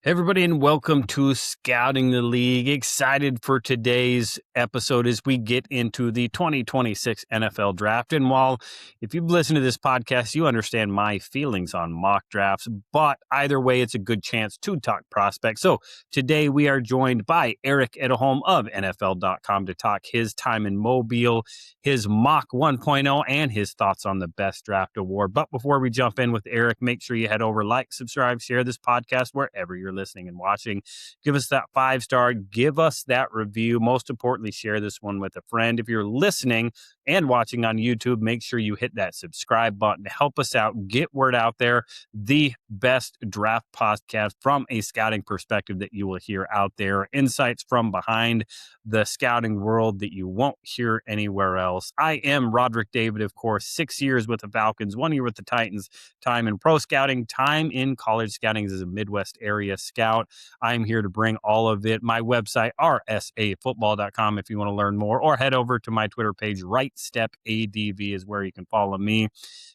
Hey everybody, and welcome to Scouting the League. Excited for today's episode as we get into the 2026 NFL Draft. And while if you've listened to this podcast, you understand my feelings on mock drafts, but either way, it's a good chance to talk prospects. So today we are joined by Eric Edholm of NFL.com to talk his time in Mobile, his mock 1.0, and his thoughts on the best draft award. But before we jump in with Eric, make sure you head over, like, subscribe, share this podcast wherever you're listening and watching. Give us that 5-star, give us that review. Most importantly, share this one with a friend. If you're listening and watching on YouTube, make sure you hit that subscribe button to help us out, get word out there. The best draft podcast from a scouting perspective that you will hear out there. Insights from behind the scouting world that you won't hear anywhere else. I am Rodrik David, of course, 6 years with the Falcons, 1 year with the Titans, time in pro scouting, time in college scouting as a Midwest area scout. I'm here to bring all of it. My website, rsafootball.com, if you want to learn more, or head over to my Twitter page, RightStepADV is where you can follow me.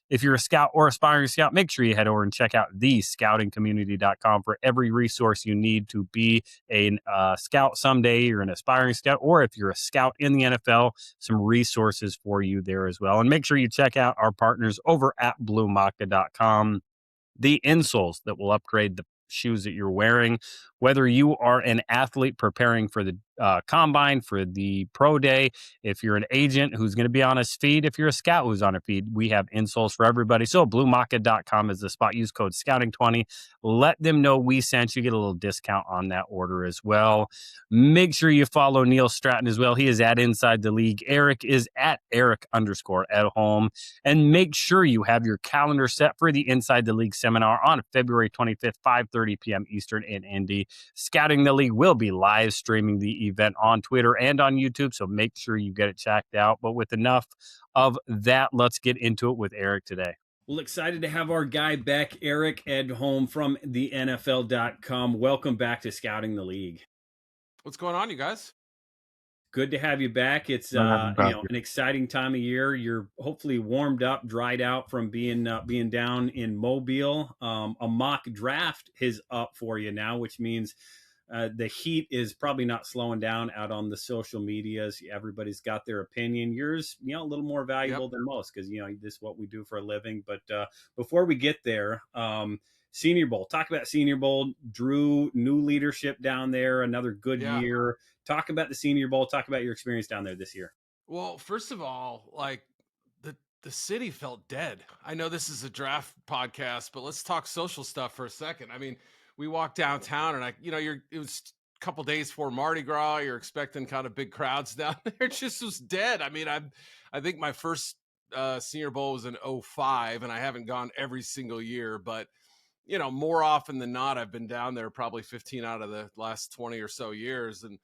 If you're a scout or aspiring scout, make sure you head over and check out thescoutingcommunity.com for every resource you need to be a scout someday. You're an aspiring scout, or if you're a scout in the NFL, some resources for you there as well. And make sure you check out our partners over at bluemaca.com. The insoles that will upgrade the shoes that you're wearing, whether you are an athlete preparing for the combine, for the pro day, if you're an agent who's going to be on his feed, if you're a scout who's on a feed, we have insoles for everybody. So bluemaca.com is the spot. Use code scouting20. Let them know we sent you. Get a little discount on that order as well. Make sure you follow Neil Stratton as well. He is at Inside the League. Eric is at Eric_Edholm. And make sure you have your calendar set for the Inside the League seminar on February 25th, 5:30 p.m. Eastern in Indy. Scouting the League will be live streaming the event on Twitter and on YouTube, so make sure you get it checked out. But with enough of that, let's get into it with Eric today. Well, excited to have our guy back, Eric Edholm from the NFL.com. Welcome back to Scouting the League. What's going on, you guys? Good to have you back. It's an exciting time of year. You're hopefully warmed up, dried out from being down in Mobile. A mock draft is up for you now, which means the heat is probably not slowing down out on the social medias. Everybody's got their opinion. Yours, a little more valuable than most because this is what we do for a living. But before we get there, Senior Bowl. Talk about Senior Bowl. Drew, new leadership down there. Another good year. Talk about the Senior Bowl. Talk about your experience down there this year. Well, first of all, the city felt dead. I know this is a draft podcast, but let's talk social stuff for a second. I mean, we walked downtown, and it was a couple days before Mardi Gras. You're expecting kind of big crowds down there. It just was dead. I mean, I think my first Senior Bowl was in 2005, and I haven't gone every single year, but more often than not, I've been down there probably 15 out of the last 20 or so years. And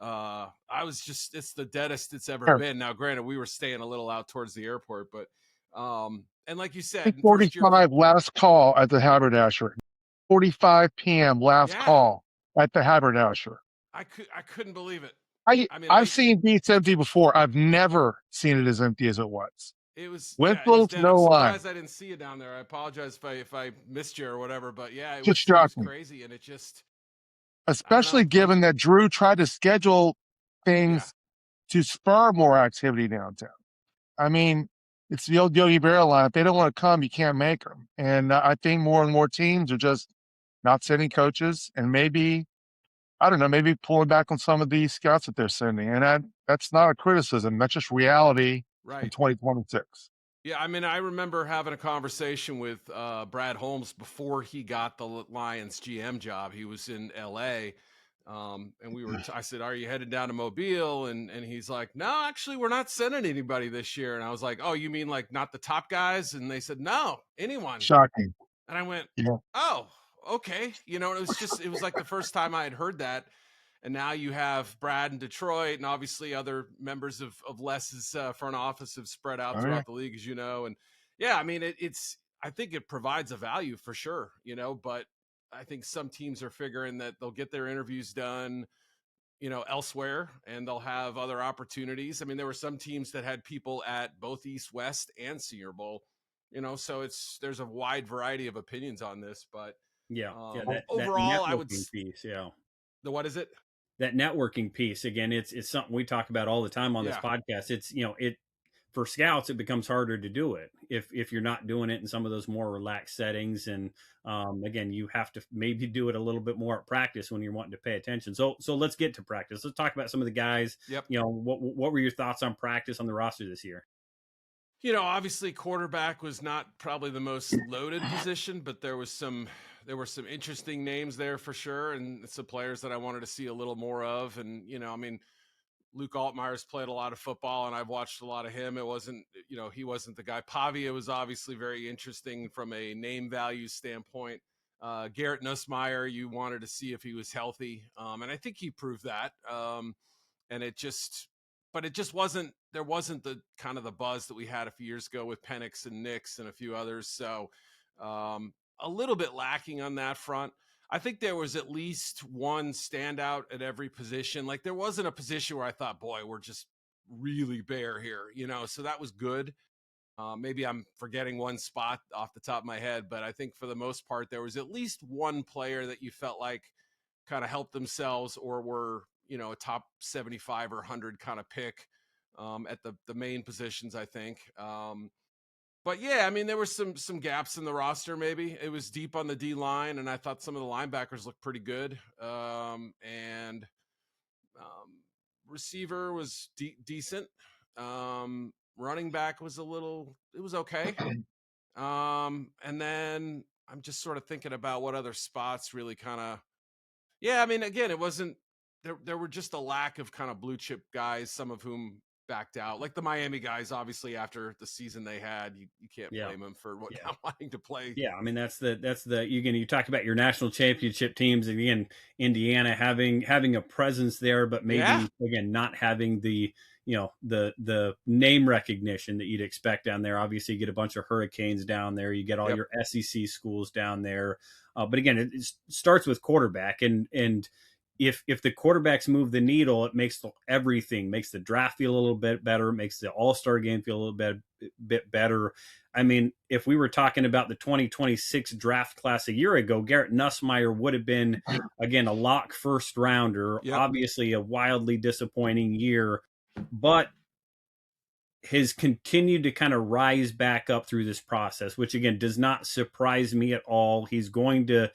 it's the deadest it's ever been. Now, granted, we were staying a little out towards the airport, but, and like you said, 45 last call at the Haberdasher, 45 PM last call at the Haberdasher. I couldn't believe it. I've seen beats empty before. I've never seen it as empty as it was. It was Winslow's no line. I'm surprised I didn't see you down there. I apologize if I missed you or whatever, but it was crazy, and it just, especially given that Drew tried to schedule things to spur more activity downtown. I mean, it's the old Yogi Berra line. If they don't want to come, you can't make them. And I think more and more teams are just not sending coaches, and maybe pulling back on some of these scouts that they're sending. And that's not a criticism. That's just reality. Right. In 2026. Yeah, I mean, I remember having a conversation with Brad Holmes before he got the Lions GM job. He was in LA, and I said, "Are you headed down to Mobile?" And he's like, "No, actually, we're not sending anybody this year." And I was like, "Oh, you mean like not the top guys?" And they said, "No, anyone." Shocking. And I went, "Yeah, oh, okay." It was like the first time I had heard that. And now you have Brad in Detroit, and obviously other members of Les's front office have spread out throughout the league, as you know. And I mean, I think it provides a value for sure, but I think some teams are figuring that they'll get their interviews done, elsewhere, and they'll have other opportunities. I mean, there were some teams that had people at both East, West, and Senior Bowl, so there's a wide variety of opinions on this, but Yeah. That Overall, I would. networking piece. Yeah. What is it? That networking piece again. It's something we talk about all the time on this Yeah. podcast. It's it for scouts, it becomes harder to do it if you're not doing it in some of those more relaxed settings. And again, you have to maybe do it a little bit more at practice when you're wanting to pay attention. So let's get to practice. Let's talk about some of the guys. Yep. What were your thoughts on practice on the roster this year? Obviously quarterback was not probably the most loaded position, but there were some interesting names there for sure, and some players that I wanted to see a little more of. And Luke Altmaier's played a lot of football, and I've watched a lot of him. It wasn't, he wasn't the guy. Pavia was obviously very interesting from a name value standpoint. Garrett Nussmeier, you wanted to see if he was healthy, and I think he proved that. And it just wasn't. There wasn't the kind of the buzz that we had a few years ago with Penix and Nix and a few others. So a little bit lacking on that front. I think there was at least one standout at every position. Like there wasn't a position where I thought, boy, we're just really bare here, so that was good. Maybe I'm forgetting one spot off the top of my head, but I think for the most part, there was at least one player that you felt like kind of helped themselves or were, a top 75 or 100 kind of pick at the main positions, I think. But yeah, I mean, there were some gaps in the roster. Maybe it was deep on the D line, and I thought some of the linebackers looked pretty good. And receiver was decent. Running back was it was okay. And then I'm just sort of thinking about what other spots really kind of. Yeah, I mean, again, it wasn't there. There were just a lack of kind of blue chip guys, some of whom backed out, like the Miami guys. Obviously, after the season they had, you can't blame them for not wanting to play. Yeah, I mean that's the you talk about your national championship teams, again, Indiana having a presence there, but maybe again not having the the name recognition that you'd expect down there. Obviously, you get a bunch of Hurricanes down there, you get all your SEC schools down there, but again, it starts with quarterback, and if the quarterbacks move the needle, it makes everything, makes the draft feel a little bit better, makes the All-Star game feel a little bit better. I mean, if we were talking about the 2026 draft class a year ago, Garrett Nussmeier would have been, again, a lock first rounder. Obviously a wildly disappointing year, but has continued to kind of rise back up through this process, which again does not surprise me at all. He's going to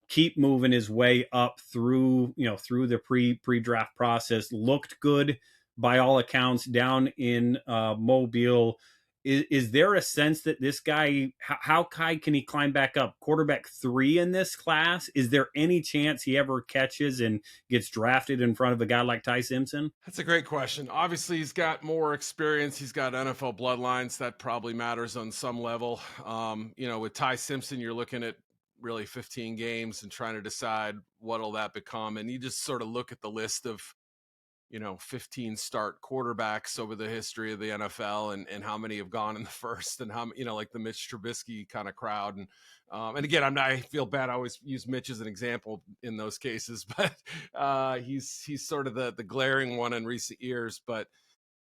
keep moving his way up through the pre-draft process. Looked good by all accounts down in Mobile. Is there a sense that this guy, how high can he climb back up? Quarterback 3 in this class? Is there any chance he ever catches and gets drafted in front of a guy like Ty Simpson? That's a great question. Obviously, he's got more experience. He's got NFL bloodlines. That probably matters on some level. With Ty Simpson, you're looking at really 15 games and trying to decide what'll that become. And you just sort of look at the list of 15 start quarterbacks over the history of the NFL and how many have gone in the first, and how, like the Mitch Trubisky kind of crowd. And again, I feel bad. I always use Mitch as an example in those cases, but he's sort of the glaring one in recent years. But,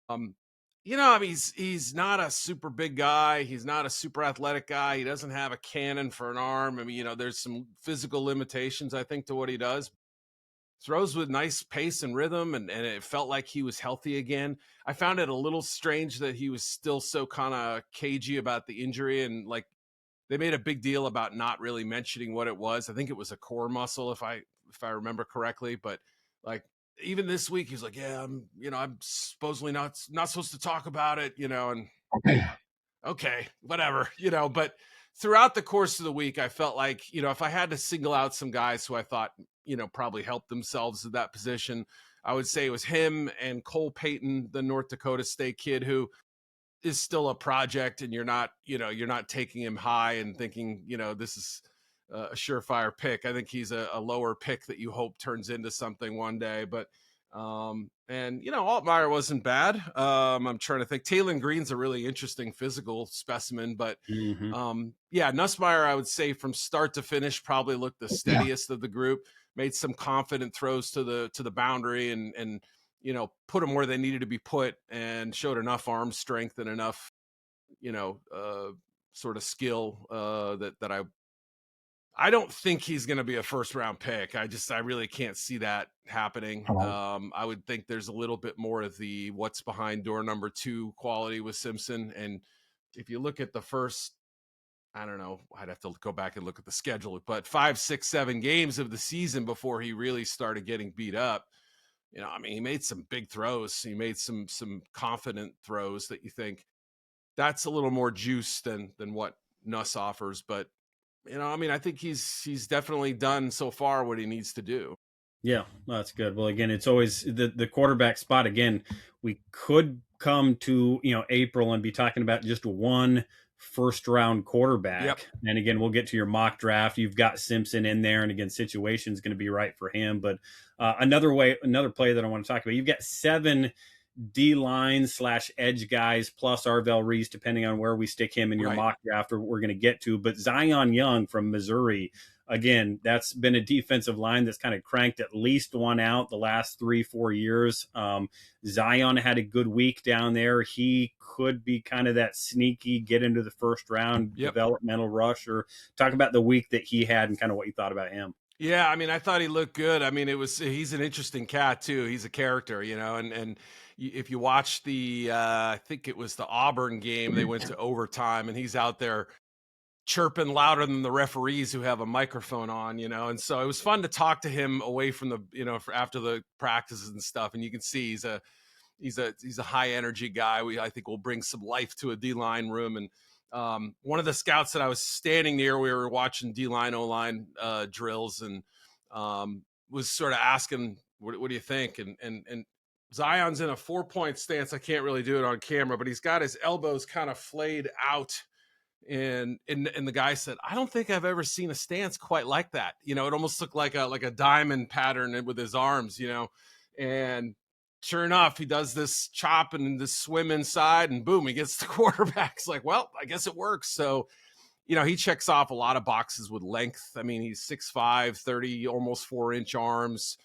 I mean, he's not a super big guy. He's not a super athletic guy. He doesn't have a cannon for an arm. I mean, there's some physical limitations, I think, to what he does. Throws with nice pace and rhythm, and it felt like he was healthy again. I found it a little strange that he was still so kind of cagey about the injury, and like they made a big deal about not really mentioning what it was. I think it was a core muscle, if I remember correctly. But like even this week, he's like, "Yeah, I'm supposedly not supposed to talk about it," and okay, whatever, But throughout the course of the week, I felt like, if I had to single out some guys who I thought, probably helped themselves at that position, I would say it was him and Cole Payton, the North Dakota State kid, who is still a project, and you're not taking him high and thinking, this is a surefire pick. I think he's a lower pick that you hope turns into something one day. But Altmaier wasn't bad. I'm trying to think. Taylon Green's a really interesting physical specimen, but Nussmeier, I would say from start to finish, probably looked the steadiest of the group. Made some confident throws to the boundary and put them where they needed to be put, and showed enough arm strength and enough sort of skill that I don't think he's going to be a first round pick. I really can't see that happening. I would think there's a little bit more of the what's behind door number 2 quality with Simpson. And if you look at the first, I don't know, I'd have to go back and look at the schedule, but 5, 6, 7 games of the season before he really started getting beat up. I mean, he made some big throws. He made some confident throws that you think that's a little more juice than what Nuss offers. But I mean, I think he's definitely done so far what he needs to do. Yeah, that's good. Well, again, it's always the quarterback spot. Again, we could come to April and be talking about just one first round quarterback. Yep. And again, we'll get to your mock draft. You've got Simpson in there, and again, situation is going to be right for him. But another play that I want to talk about. You've got 7 D-line / edge guys plus Arvell Reese, depending on where we stick him in your mock draft, or we're going to get to. But Zion Young from Missouri, again, that's been a defensive line that's kind of cranked at least one out the last 3-4 years. Zion had a good week down there. He could be kind of that sneaky get into the first round developmental rush. Or talk about the week that he had and kind of what you thought about him. Yeah, I mean, I thought he looked good. I mean, he's an interesting cat too. He's a character, and if you watch the, I think it was the Auburn game, they went to overtime, and he's out there chirping louder than the referees who have a microphone on, and so it was fun to talk to him away from the, after the practices and stuff. And you can see he's a high energy guy. I think will bring some life to a D-line room. And one of the scouts that I was standing near, we were watching D-line, O-line drills, and was sort of asking, what do you think? And Zion's in a 4-point stance. I can't really do it on camera, but he's got his elbows kind of flayed out. And the guy said, I don't think I've ever seen a stance quite like that. It almost looked like a diamond pattern with his arms, and sure enough, he does this chop and this swim inside, and boom, he gets the quarterback. It's like, well, I guess it works. So, he checks off a lot of boxes with length. I mean, he's 6'5", 30, almost 4-inch arms,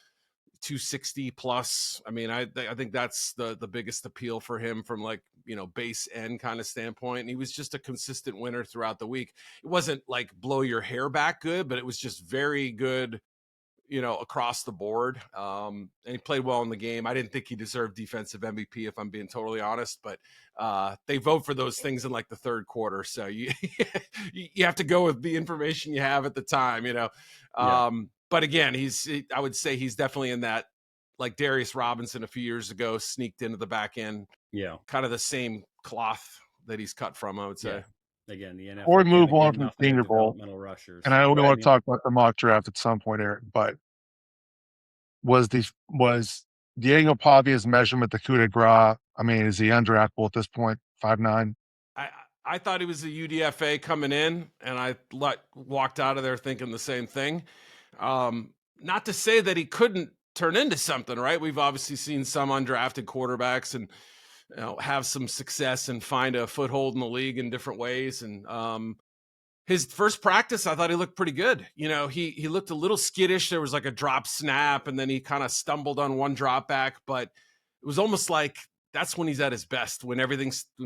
260 plus. I mean, I think that's the biggest appeal for him from base end kind of standpoint. And he was just a consistent winner throughout the week. It wasn't like blow your hair back good, but it was just very good, across the board. And he played well in the game. I didn't think he deserved defensive MVP, if I'm being totally honest, but they vote for those things in the third quarter. So you have to go with the information you have at the time, But again, I would say he's definitely in that, like Darius Robinson a few years ago sneaked into the back end. Yeah. Kind of the same cloth that he's cut from, I would say. Yeah. Again, the NFL. Or we move on from Senior Bowl. Rushers. And I know we want to talk about the mock draft at some point, Eric, but was Diego Pavia's measurement the coup de grace? I mean, is he undraftable at this point? 5'9"? I thought he was a UDFA coming in, and I walked out of there thinking the same thing. Not to say that he couldn't turn into something, right? We've obviously seen some undrafted quarterbacks and have some success and find a foothold in the league in different ways. And his first practice, I thought he looked pretty good. He looked a little skittish. There was like a drop snap, and then he kind of stumbled on one drop back, but it was almost like that's when he's at his best, when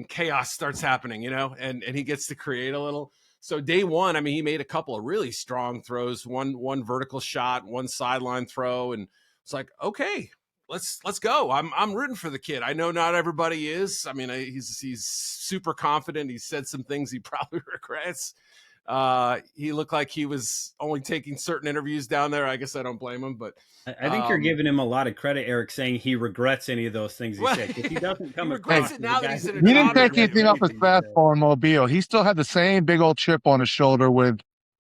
chaos starts happening, and he gets to create a little. So day one, I mean, he made a couple of really strong throws, one vertical shot, one sideline throw. And it's like, okay, let's go. I'm rooting for the kid. I know not everybody is. I mean, he's super confident. He said some things he probably regrets. He looked like he was only taking certain interviews down there. I guess I don't blame him, but I think you're giving him a lot of credit, Eric, saying he regrets any of those things he said. If he doesn't come across, he didn't take anything off his fastball in Mobile. He still had the same big old chip on his shoulder with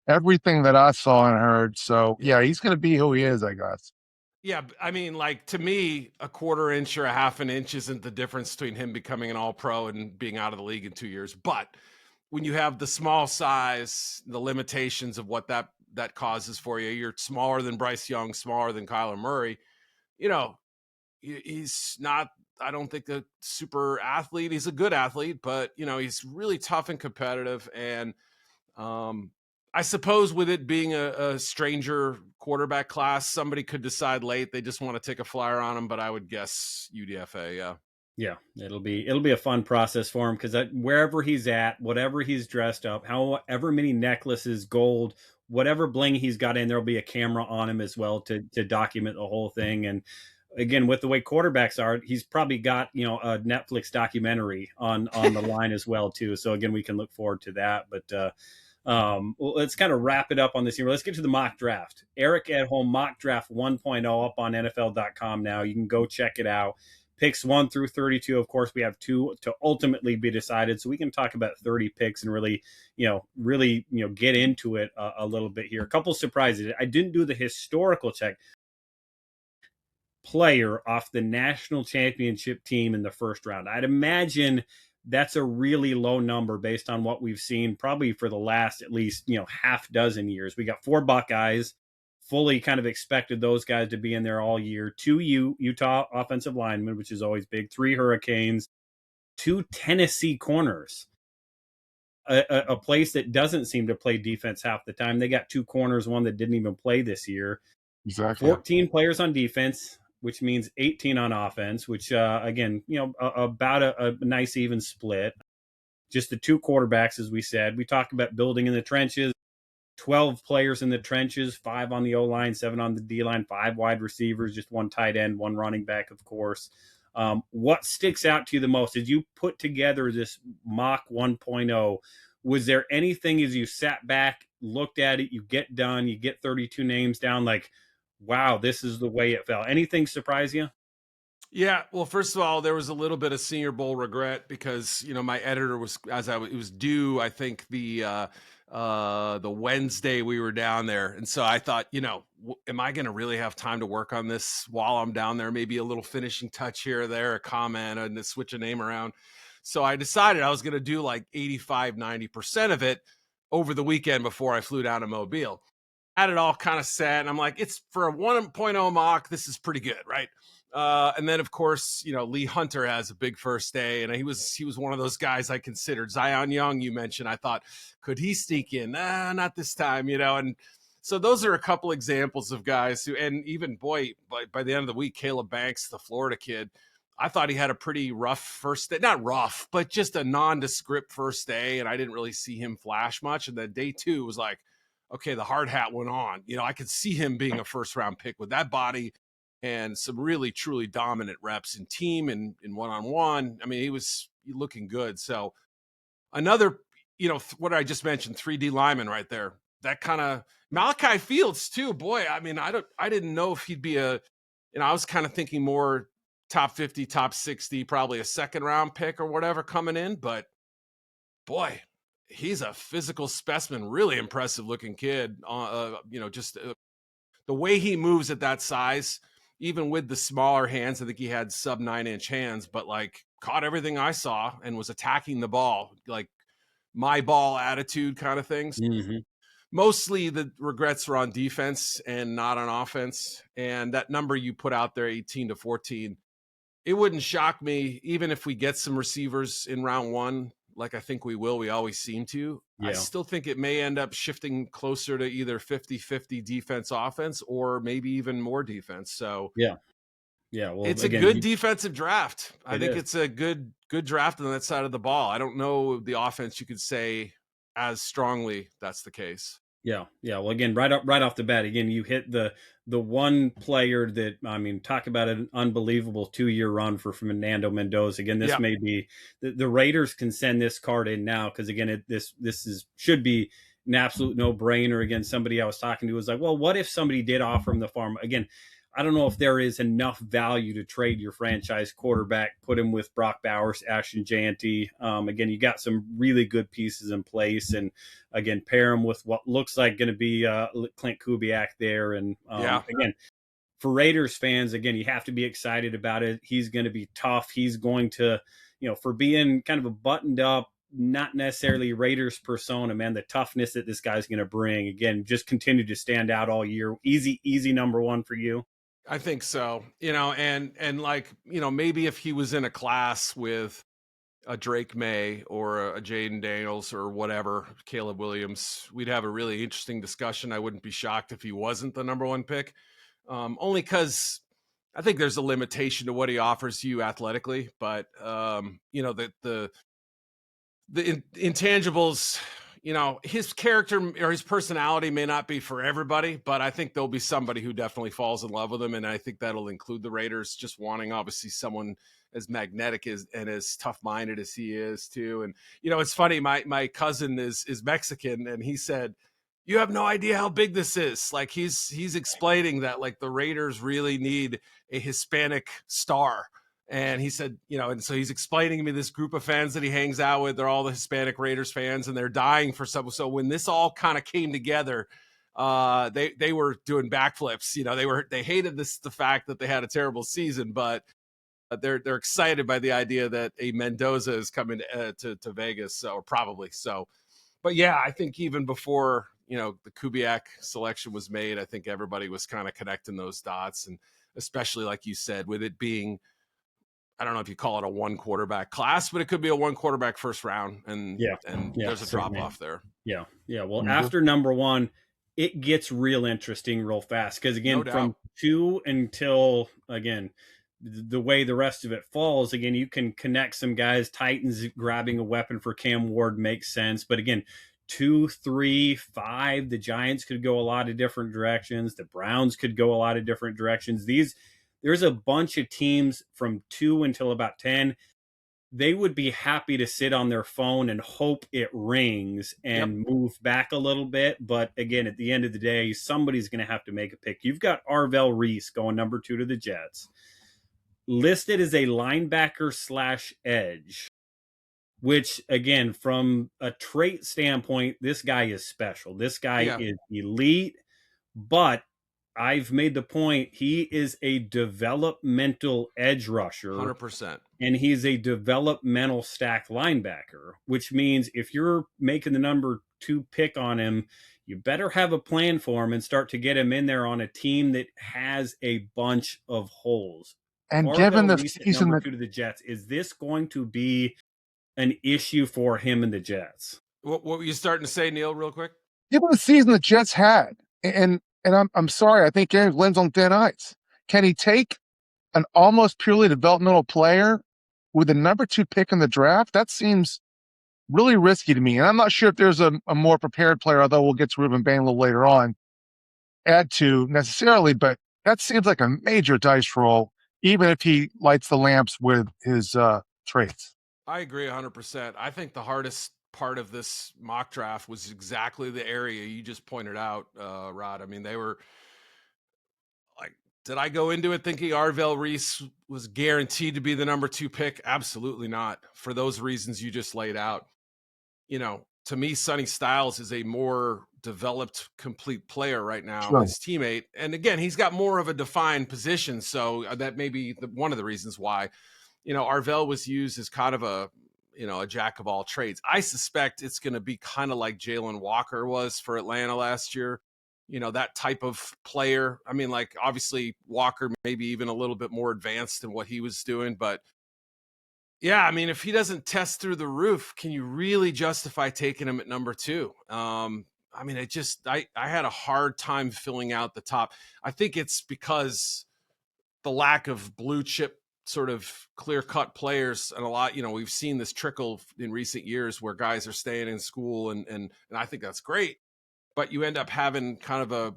everything that I saw and heard. So yeah, he's going to be who he is, I guess. Yeah, I mean, to me, a 1/4 inch or a 1/2 inch isn't the difference between him becoming an All-Pro and being out of the league in 2 years. But when you have the small size, the limitations of what that causes for you, you're smaller than Bryce Young, smaller than Kyler Murray. He's not, I don't think, a super athlete. He's a good athlete, but he's really tough and competitive. And I suppose with it being a stranger quarterback class, somebody could decide late they just want to take a flyer on him, but I would guess UDFA, yeah. Yeah, it'll be a fun process for him because wherever he's at, whatever he's dressed up, however many necklaces, gold, whatever bling he's got in, there'll be a camera on him as well to document the whole thing. And again, with the way quarterbacks are, he's probably got a Netflix documentary on the line as well too. So again, we can look forward to that. But well, let's kind of wrap it up on this here. Let's get to the mock draft. Eric Edholm mock draft 1.0 up on NFL.com now. You can go check it out. Picks 1 through 32. Of course, we have 2 to ultimately be decided. So we can talk about 30 picks and really get into it a little bit here. A couple surprises. I didn't do the historical check. Player off the national championship team in the first round. I'd imagine that's a really low number based on what we've seen probably for the last at least half dozen years. We got 4 Buckeyes, fully kind of expected those guys to be in there all year. 2 Utah offensive linemen, which is always big. 3 Hurricanes, 2 Tennessee corners. A place that doesn't seem to play defense half the time. They got 2 corners, one that didn't even play this year. Exactly. 14 players on defense, which means 18 on offense, which, again, about a nice even split. Just the 2 quarterbacks, as we said. We talked about building in the trenches. 12 players in the trenches, 5 on the O-line, 7 on the D-line, 5 wide receivers, just 1 tight end, 1 running back, of course. What sticks out to you the most as you put together this mock 1.0? Was there anything as you sat back, looked at it, you get done, you get 32 names down, like, wow, this is the way it fell? Anything surprise you? Yeah, well, first of all, there was a little bit of Senior Bowl regret because my editor was it was due. I think the Wednesday we were down there, and so I thought, am I going to really have time to work on this while I'm down there? Maybe a little finishing touch here or there, a comment, and to switch a name around. So I decided I was going to do like 85-90% of it over the weekend before I flew down to Mobile. Had it all kind of set, and I'm like, it's for a 1.0 mock, this is pretty good, right? And then, of course, Lee Hunter has a big first day, and he was one of those guys I considered. Zion Young, you mentioned. I thought, could he sneak in? Not this time, And so those are a couple examples of guys who, and even by the end of the week, Caleb Banks, the Florida kid, I thought he had a pretty rough first day. Not rough, but just a nondescript first day, and I didn't really see him flash much. And then day 2 was like, okay, the hard hat went on. I could see him being a first round pick with that body and some really, truly dominant reps in team and in one-on-one. I mean, he was looking good. So another, what I just mentioned, 3D lineman right there. That kind of Malachi Fields too. Boy, I mean, I didn't know if he'd be I was kind of thinking more top 50, top 60, probably a second round pick or whatever coming in. But boy, he's a physical specimen, really impressive looking kid. Just the way he moves at that size, even with the smaller hands. I think he had sub 9-inch hands, but like caught everything I saw and was attacking the ball, like my ball attitude kind of things. Mm-hmm. Mostly the regrets were on defense and not on offense. And that number you put out there, 18 to 14, it wouldn't shock me, even if we get some receivers in round 1, like I think we will. We always seem to. Yeah. I still think it may end up shifting closer to either 50-50 defense offense or maybe even more defense. So yeah. Well, it's a good defensive draft. I think it's a good draft on that side of the ball. I don't know the offense you could say as strongly that's the case. Yeah. Well, again, right off the bat, again, you hit the one player that, I mean, talk about an unbelievable 2-year run for Fernando Mendoza. Again, this may be the Raiders can send this card in now because again, this should be an absolute no brainer. Again, somebody I was talking to was like, well, what if somebody did offer him the farm again? I don't know if there is enough value to trade your franchise quarterback, put him with Brock Bowers, Ashton Janty. Again, you got some really good pieces in place. And again, pair him with what looks like going to be Clint Kubiak there. And again, for Raiders fans, again, you have to be excited about it. He's going to be tough. He's going to, for being kind of a buttoned up, not necessarily Raiders persona, man, the toughness that this guy's going to bring, again, just continue to stand out all year. Easy number 1 for you. I think so, and like, maybe if he was in a class with a Drake May or a Jaden Daniels or whatever, Caleb Williams, we'd have a really interesting discussion. I wouldn't be shocked if he wasn't the number 1 pick. Only because I think there's a limitation to what he offers you athletically, but the intangibles, his character or his personality may not be for everybody, but I think there'll be somebody who definitely falls in love with him. And I think that'll include the Raiders just wanting, obviously, someone as magnetic and as tough-minded as he is too. And, it's funny. My cousin is Mexican, and he said, you have no idea how big this is. Like he's explaining that like the Raiders really need a Hispanic star. And he said, and so he's explaining to me this group of fans that he hangs out with. They're all the Hispanic Raiders fans, and they're dying for some. So when this all kind of came together, they were doing backflips. They hated the fact that they had a terrible season, but they're excited by the idea that a Mendoza is coming to Vegas, or probably so. But yeah, I think even before the Kubiak selection was made, I think everybody was kind of connecting those dots, and especially like you said, with it being, I don't know if you call it a one quarterback class, but it could be a one quarterback first round, and there's a drop off there. Yeah. Well, after number one, it gets real interesting real fast, because again, from 2 until again the way the rest of it falls, again, you can connect some guys. Titans grabbing a weapon for Cam Ward makes sense, but again, 2, 3, 5, the Giants could go a lot of different directions. The Browns could go a lot of different directions. There's a bunch of teams from 2 until about 10. They would be happy to sit on their phone and hope it rings and move back a little bit. But again, at the end of the day, somebody's going to have to make a pick. You've got Arvell Reese going number 2 to the Jets, listed as a linebacker/edge, which again, from a trait standpoint, this guy is special. This guy is elite, but I've made the point, he is a developmental edge rusher. 100%. And he's a developmental stack linebacker, which means if you're making the number 2 pick on him, you better have a plan for him and start to get him in there on a team that has a bunch of holes. And given the season number 2 to the Jets, is this going to be an issue for him and the Jets? What were you starting to say, Neil, real quick? Given the season the Jets had, and I'm sorry, I think Aaron Glenn's on thin ice. Can he take an almost purely developmental player with the number 2 pick in the draft? That seems really risky to me. And I'm not sure if there's a more prepared player, although we'll get to Ruben Bain a little later on, add to necessarily, but that seems like a major dice roll, even if he lights the lamps with his traits. I agree 100%. I think the hardest part of this mock draft was exactly the area you just pointed out, Rod. I mean, they were like, did I go into it thinking Arvell Reese was guaranteed to be the number 2 pick? Absolutely not. For those reasons you just laid out. To me, Sonny Styles is a more developed, complete player right now, Sure. His teammate. And again, he's got more of a defined position. So that may be one of the reasons why, Arvell was used as kind of a jack of all trades. I suspect it's going to be kind of like Jalen Walker was for Atlanta last year. That type of player. I mean, like, obviously Walker maybe even a little bit more advanced than what he was doing. But yeah, I mean, if he doesn't test through the roof, can you really justify taking him at number 2? I mean, I had a hard time filling out the top. I think it's because the lack of blue chip sort of clear-cut players, and a lot, we've seen this trickle in recent years where guys are staying in school, and I think that's great. But you end up having kind of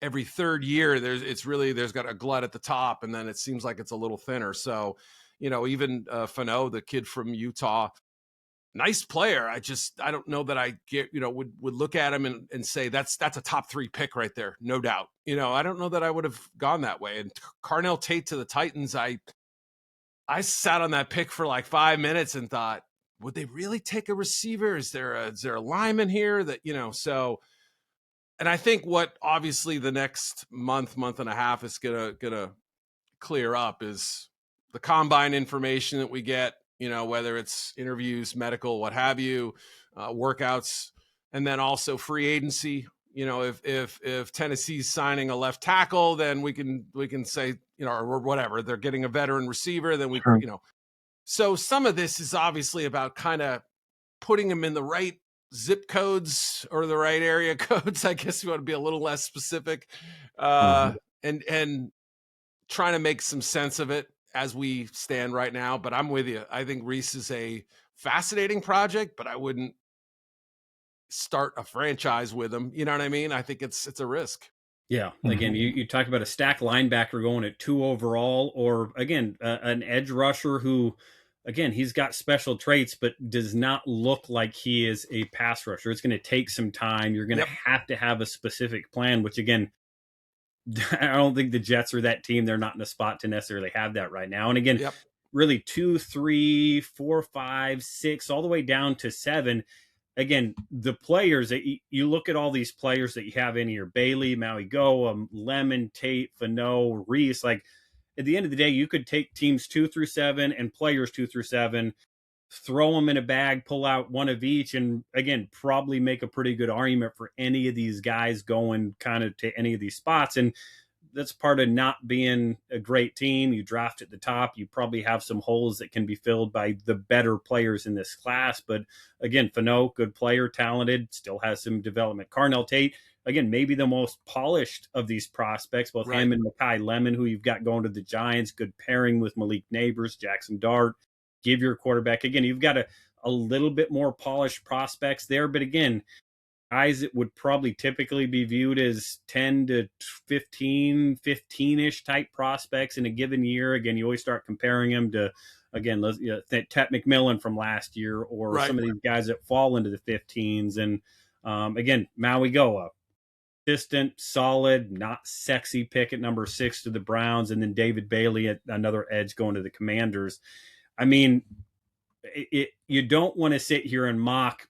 every third year, there's got a glut at the top, and then it seems like it's a little thinner. So, even Fano, the kid from Utah, nice player. I don't know that I would look at him and say that's a top 3 pick right there, no doubt. I don't know that I would have gone that way. And Carnell Tate to the Titans, I sat on that pick for like 5 minutes and thought, would they really take a receiver? Is there a lineman here that so? And I think what obviously the next month and a half is gonna clear up is the combine information that we get, whether it's interviews, medical, what have you, workouts, and then also free agency. If Tennessee's signing a left tackle, then we can say, or whatever, they're getting a veteran receiver, then Sure. So some of this is obviously about kind of putting them in the right zip codes or the right area codes. I guess you want to be a little less specific. And trying to make some sense of it as we stand right now. But I'm with you. I think Reese is a fascinating project, but I wouldn't start a franchise with him. You know what I mean? I think it's a risk. Yeah. Again, you talk about a stack linebacker going at 2 overall, or again, an edge rusher who, again, he's got special traits, but does not look like he is a pass rusher. It's going to take some time. You're going to have a specific plan, which again, I don't think the Jets are that team. They're not in a spot to necessarily have that right now. And again, really 2, 3, 4, 5, 6, all the way down to 7. Again, the players that you look at all these players that you have in here, Bailey, Maui Go, Lemon, Tate, Fano, Reese, like at the end of the day, you could take teams 2 through 7 and players 2 through 7, throw them in a bag, pull out one of each, and again, probably make a pretty good argument for any of these guys going kind of to any of these spots. And that's part of not being a great team. You draft at the top, you probably have some holes that can be filled by the better players in this class. But again, Fano, good player, talented, still has some development. Carnell Tate, again, maybe the most polished of these prospects, both him and Mekhi Lemon, who you've got going to the Giants, good pairing with Malik Neighbors, Jackson Dart. Give your quarterback, again, you've got a little bit more polished prospects there. But again, guys that would probably typically be viewed as 10 to 15-ish type prospects in a given year. Again, you always start comparing them to, again, Tet McMillan from last year, or some of these guys that fall into the 15s. And again, Maui Goa, distant, solid, not sexy pick at number 6 to the Browns. And then David Bailey at another edge going to the Commanders. I mean, you don't want to sit here and mock,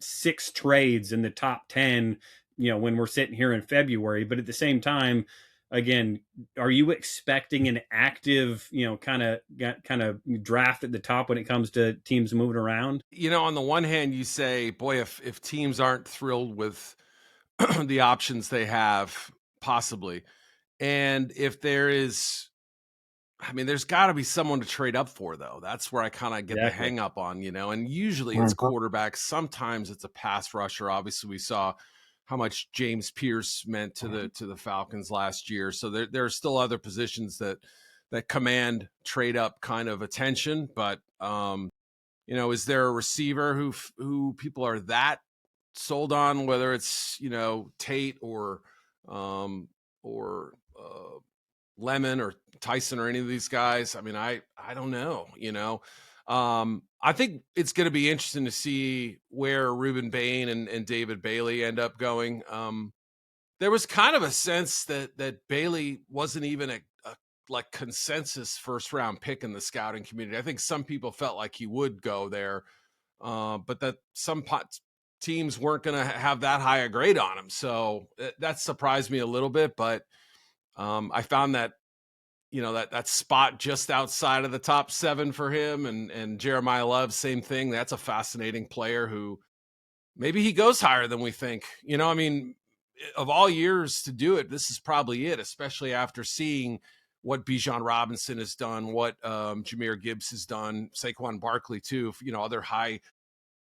6 trades in the top 10, when we're sitting here in February. But at the same time, again, are you expecting an active, kind of draft at the top when it comes to teams moving around? On the one hand, you say, boy, if teams aren't thrilled with the options they have, possibly. And if there is, there's got to be someone to trade up for, though. That's where I kind of get the hang up on, and usually it's quarterbacks. Sometimes it's a pass rusher. Obviously, we saw how much James Pierce meant to the Falcons last year. So there are still other positions that command trade up kind of attention. But, is there a receiver who people are that sold on, whether it's, Tate or Lemon or Tyson or any of these guys? I don't know, I think it's going to be interesting to see where Reuben Bain and David Bailey end up going. There was kind of a sense that Bailey wasn't even a like consensus first round pick in the scouting community. I think some people felt like he would go there, but that some teams weren't going to have that high a grade on him. So that surprised me a little bit, but I found that, that spot just outside of the top 7 for him, and Jeremiah Love, same thing. That's a fascinating player who maybe he goes higher than we think. Of all years to do it, this is probably it, especially after seeing what Bijan Robinson has done, what Jahmyr Gibbs has done, Saquon Barkley too, other high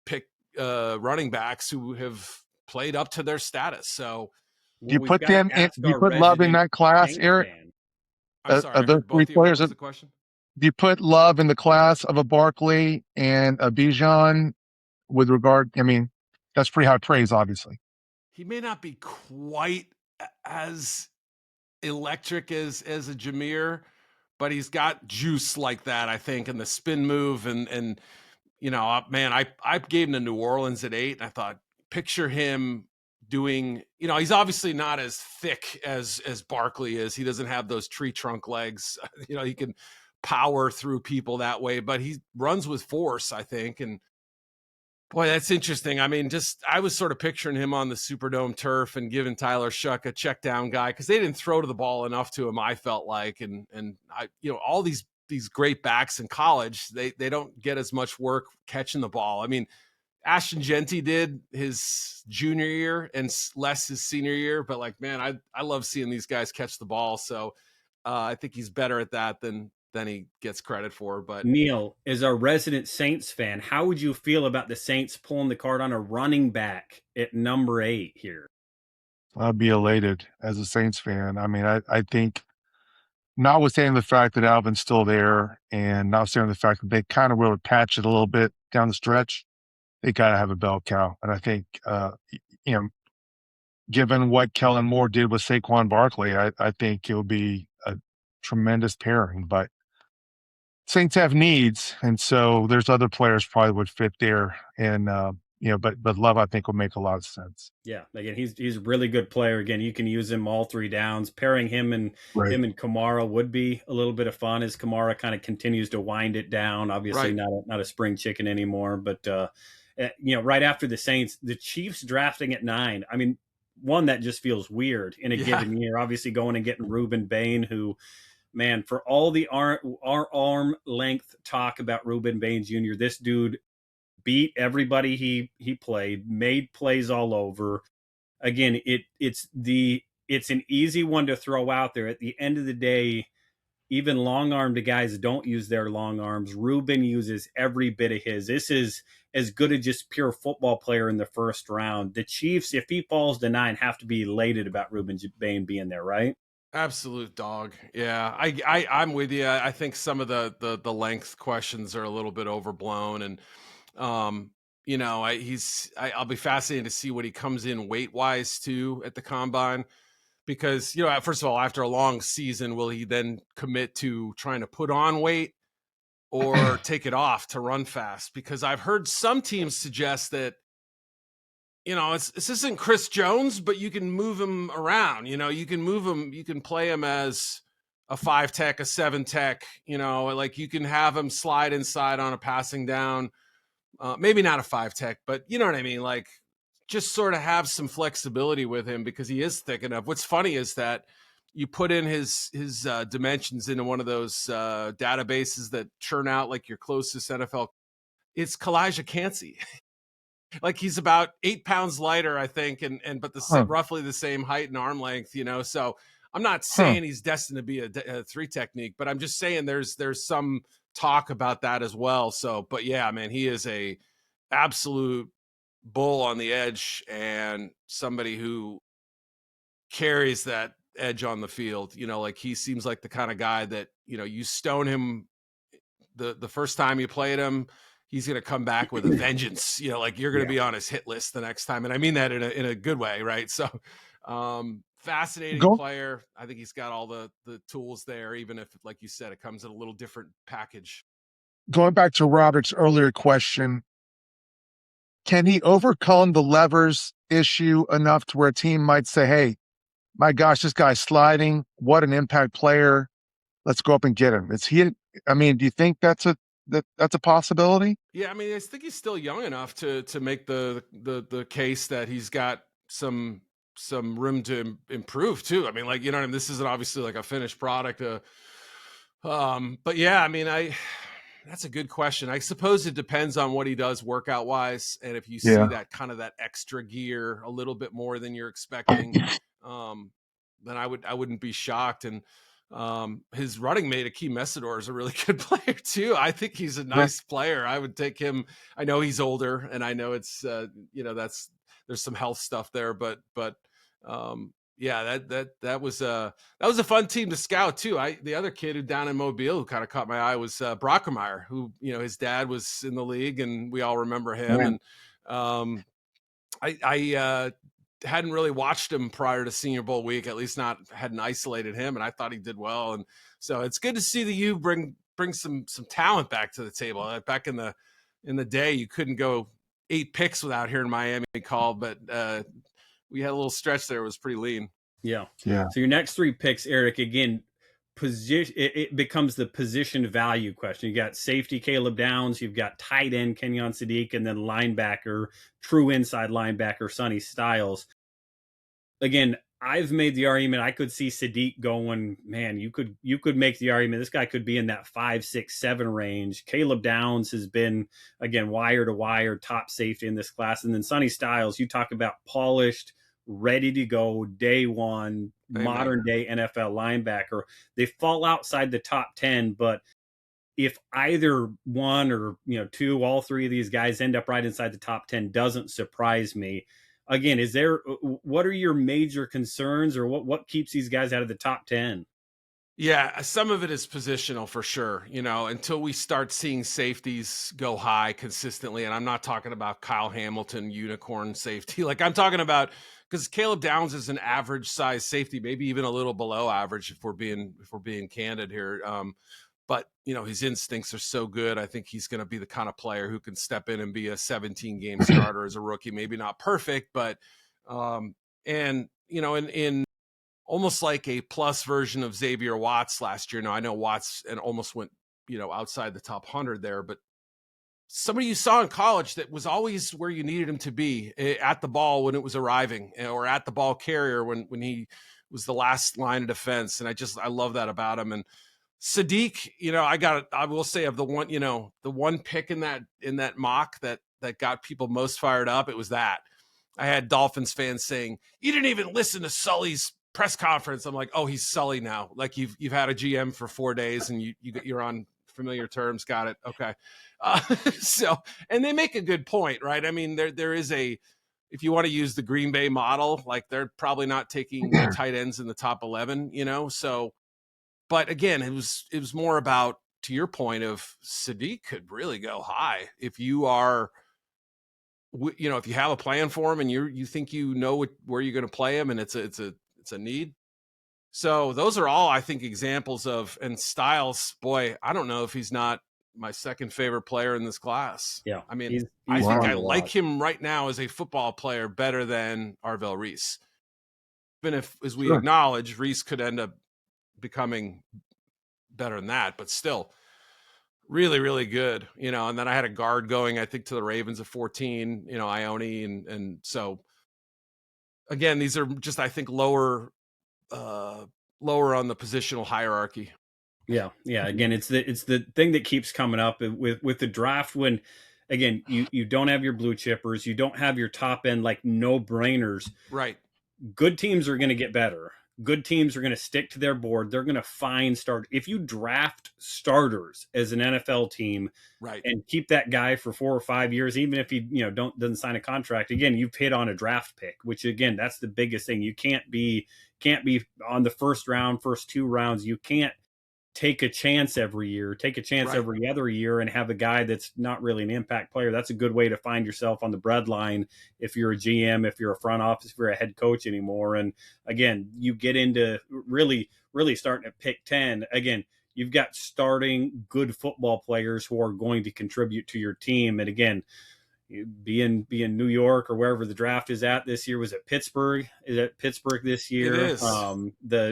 pick running backs who have played up to their status. So do you put them in? Do you put Love in that class, Eric? I'm sorry, the three players. What was the question? Do you put Love in the class of a Barkley and a Bijan with regard? That's pretty high praise, obviously. He may not be quite as electric as a Jahmyr, but he's got juice like that, I think, and the spin move. And man, I gave him to New Orleans at 8, and I thought, picture him doing, he's obviously not as thick as Barkley is. He doesn't have those tree trunk legs. He can power through people that way, but he runs with force, I think. And boy, that's interesting. I was sort of picturing him on the Superdome turf and giving Tyler Shuck a check down guy, because they didn't throw to the ball enough to him, I felt like. And I, all these great backs in college, they don't get as much work catching the ball. Ashton Genty did his junior year and less his senior year, but man, I love seeing these guys catch the ball. So I think he's better at that than he gets credit for. But Neil, as a resident Saints fan, how would you feel about the Saints pulling the card on a running back at number 8 here? I'd be elated as a Saints fan. I think notwithstanding the fact that Alvin's still there, and notwithstanding the fact that they kind of will patch it a little bit down the stretch, they got to have a bell cow. And I think, given what Kellen Moore did with Saquon Barkley, I think it'll be a tremendous pairing. But Saints have needs, and so there's other players probably would fit there. And but Love, I think, will make a lot of sense. Yeah, again, he's a really good player. Again, you can use him all 3 downs. Pairing him and Kamara would be a little bit of fun as Kamara kind of continues to wind it down. Obviously, not a spring chicken anymore. But right after the Saints, the Chiefs drafting at 9. I mean, one that just feels weird in a given year. Obviously, going and getting Reuben Bain, who, man, for all the our arm length talk about Reuben Bain Jr., this dude beat everybody he played, made plays all over. Again, it's an easy one to throw out there. At the end of the day, even long-armed guys don't use their long arms. Reuben uses every bit of his. This is as good as just pure football player in the first round. The Chiefs, if he falls to 9, have to be elated about Reuben Bain being there, right? Absolute dog. Yeah, I'm with you. I think some of the length questions are a little bit overblown, and I'll be fascinated to see what he comes in weight wise too at the combine, because first of all, after a long season, will he then commit to trying to put on weight or take it off to run fast? Because I've heard some teams suggest that this isn't Chris Jones, but you can move him around. You can move him. You can play him as a 5 tech, a 7 tech. Like you can have him slide inside on a passing down. Maybe not a 5 tech, but you know what I mean? Like just sort of have some flexibility with him because he is thick enough. What's funny is that you put in his dimensions into one of those databases that churn out like your closest NFL. It's Kalijah Cansey. Like he's about 8 pounds lighter, I think, but roughly the same height and arm length, So I'm not saying he's destined to be a 3 technique, but I'm just saying there's some talk about that as well. So, but yeah, man, he is a absolute bull on the edge and somebody who carries that edge on the field. Like he seems like the kind of guy that you stone him the first time you played him, he's going to come back with a vengeance. Like you're going to be on his hit list the next time, and I mean that in a good way, right? So, fascinating player. I think he's got all the tools there, even if, like you said, it comes in a little different package. Going back to Robert's earlier question, can he overcome the levers issue enough to where a team might say, "Hey, my gosh, this guy's sliding. What an impact player. Let's go up and get him." I mean, do you think that's a possibility? Yeah, I mean, I think he's still young enough to make the case that he's got some room to improve too. I mean, like, this isn't obviously like a finished product. But yeah, I mean, that's a good question. I suppose it depends on what he does workout wise, and if you see that kind of that extra gear a little bit more than you're expecting, then I wouldn't be shocked. And his running mate, Akeem Messidor, is a really good player too. I think he's a nice player. I would take him. I know he's older, and I know it's there's some health stuff there, but yeah, that was a fun team to scout too. The other kid who down in Mobile who kind of caught my eye was Brockemeyer, who his dad was in the league, and we all remember him. And I hadn't really watched him prior to Senior Bowl week, at least hadn't isolated him, and I thought he did well. And so it's good to see that you bring some talent back to the table. Back in the day, you couldn't go 8 picks without hearing Miami called, but we had a little stretch there. It was pretty lean. Yeah. So your next 3 picks, Eric, again, position, it becomes the position value question. You got safety Caleb Downs, you've got tight end Kenyon Sadiq, and then linebacker, true inside linebacker Sonny Styles. Again, I've made the argument I could see Sadiq going, man, you could make the argument this guy could be in that 5, 6, 7 range. Caleb Downs has been, again, wire to wire top safety in this class. And then Sonny Styles, you talk about polished, ready to go, day one, modern day NFL linebacker. They fall outside the top 10, but if either one or 2, all 3 of these guys end up right inside the top 10, doesn't surprise me. Again, what are your major concerns, or what keeps these guys out of the top 10? Yeah, some of it is positional for sure, until we start seeing safeties go high consistently. And I'm not talking about Kyle Hamilton, unicorn safety. Like I'm talking about, because Caleb Downs is an average size safety, maybe even a little below average if we're being candid here. But his instincts are so good. I think he's going to be the kind of player who can step in and be a 17 game starter as a rookie. Maybe not perfect, but in almost like a plus version of Xavier Watts last year. Now I know Watts and almost went, outside the top 100 there, but somebody you saw in college that was always where you needed him to be, at the ball when it was arriving, or at the ball carrier when he was the last line of defense. And I love that about him. And Sadiq, I will say, of the one pick in that mock that got people most fired up, it was that. I had Dolphins fans saying, "You didn't even listen to Sully's press conference." I'm like, "Oh, he's Sully now. Like you've had a GM for 4 days and you're on familiar terms." Got it. Okay. So, and they make a good point, right? I mean, there is if you want to use the Green Bay model, like they're probably not taking tight ends in the top 11, so, but again, it was more about, to your point, of Sadiq could really go high if you are, if you have a plan for him and you think where you're going to play him, and it's a need. So those are all, I think, examples of. And Styles, boy, I don't know if he's not my second favorite player in this class. Yeah, I mean, he's I think I a lot. like him right now as a football player better than Arvell Reese. Even if, as we acknowledge, Reese could end up becoming better than that, but still really, really good, and then I had a guard going, I think, to the Ravens at 14, Ione. And so again, these are just, I think, lower on the positional hierarchy. Yeah. Again, it's the thing that keeps coming up with the draft, when again you don't have your blue chippers, you don't have your top end like no brainers. Right. Good teams are going to get better. Good teams are going to stick to their board. They're going to find if you draft starters as an NFL team, right, and keep that guy for 4 or 5 years, even if he doesn't sign a contract, again, you've hit on a draft pick, which again, that's the biggest thing. You can't be on the first 2 rounds. You can't take a chance every year, take a chance Right. every other year, and have a guy that's not really an impact player. That's a good way to find yourself on the breadline if you're a GM, if you're a front office, if you're a head coach anymore. And again, you get into really, really starting at pick 10. Again, you've got starting good football players who are going to contribute to your team. And again, be in New York or wherever the draft is at this year. Was it Pittsburgh? Is it Pittsburgh this year? It is.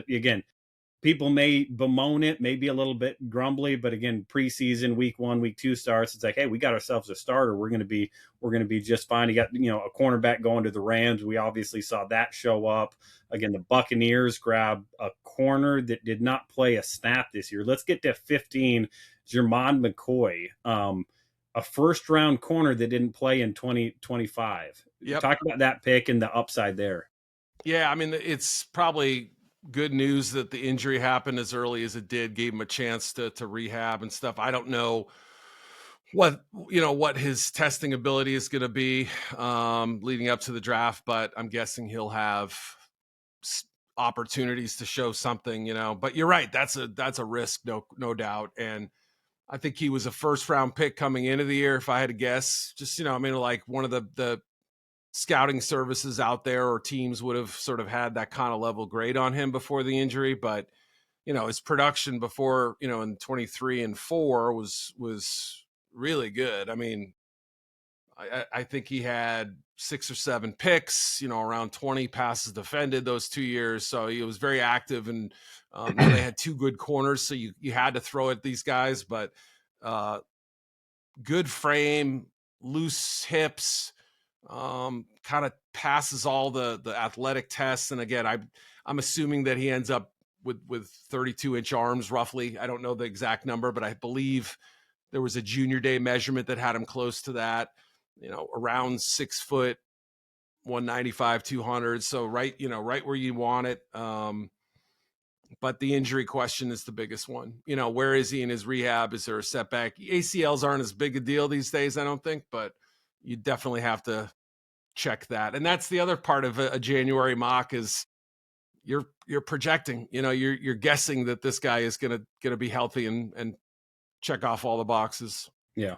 Again, people may bemoan it, may be a little bit grumbly, but again, preseason, week 1, week 2 starts. It's like, hey, we got ourselves a starter. We're going to be just fine. You got, a cornerback going to the Rams. We obviously saw that show up. Again, the Buccaneers grab a corner that did not play a snap this year. Let's get to 15, Jermon McCoy, a first round corner that didn't play in 2025. Yep. Talk about that pick and the upside there. Yeah, I mean, it's probably good news that the injury happened as early as it did, gave him a chance to rehab and stuff. I don't know what his testing ability is going to be leading up to the draft, but I'm guessing he'll have opportunities to show something, but you're right. That's a risk. No doubt. And I think he was a first round pick coming into the year, if I had to guess. Just, like one of the scouting services out there or teams would have sort of had that kind of level grade on him before the injury. But, his production before, in 23 and 4 was really good. I mean, I think he had 6 or 7 picks, around 20 passes defended those 2 years. So he was very active, and they had 2 good corners. So you had to throw at these guys, but good frame, loose hips, kind of passes all the athletic tests. And again, I'm assuming that he ends up with 32-inch arms roughly. I don't know the exact number, but I believe there was a junior day measurement that had him close to that, around 6 foot, 195, 200. So right where you want it. But the injury question is the biggest one. Where is he in his rehab? Is there a setback? ACLs aren't as big a deal these days, I don't think, but you definitely have to check that. And that's the other part of a January mock is, you're projecting, you're guessing that this guy is gonna be healthy and check off all the boxes. Yeah,